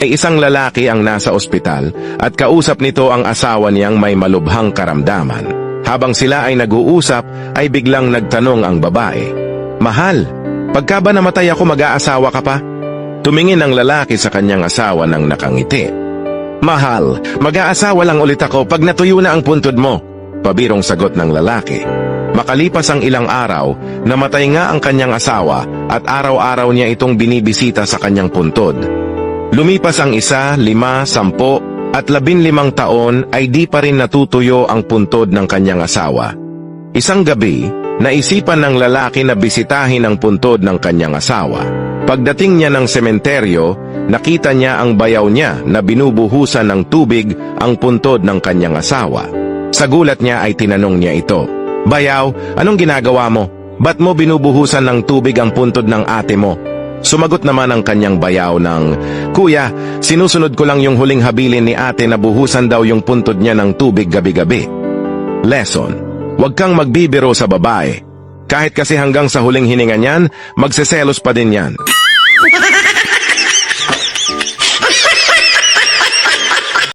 Ay isang lalaki ang nasa ospital at kausap nito ang asawa niyang may malubhang karamdaman. Habang sila ay nag-uusap ay biglang nagtanong ang babae, "Mahal, pagka ba namatay ako mag-aasawa ka pa?" Tumingin ang lalaki sa kanyang asawa nang nakangiti. "Mahal, mag-aasawa lang ulit ako pag natuyo na ang puntod mo," pabirong sagot ng lalaki. Makalipas ang ilang araw, namatay nga ang kanyang asawa at araw-araw niya itong binibisita sa kanyang puntod. Lumipas ang 1, 5, 10 at 15 taon ay di pa rin natutuyo ang puntod ng kanyang asawa. Isang gabi, naisipan ng lalaki na bisitahin ang puntod ng kanyang asawa. Pagdating niya ng sementeryo, nakita niya ang bayaw niya na binubuhusan ng tubig ang puntod ng kanyang asawa. Sa gulat niya ay tinanong niya ito, "Bayaw, anong ginagawa mo? Ba't mo binubuhusan ng tubig ang puntod ng ate mo?" Sumagot naman ang kanyang bayaw ng, "Kuya, sinusunod ko lang yung huling habilin ni ate na buhusan daw yung puntod niya ng tubig gabi-gabi." Lesson: huwag kang magbibiro sa babae. Kahit kasi hanggang sa huling hininga niyan, magseselos pa din yan.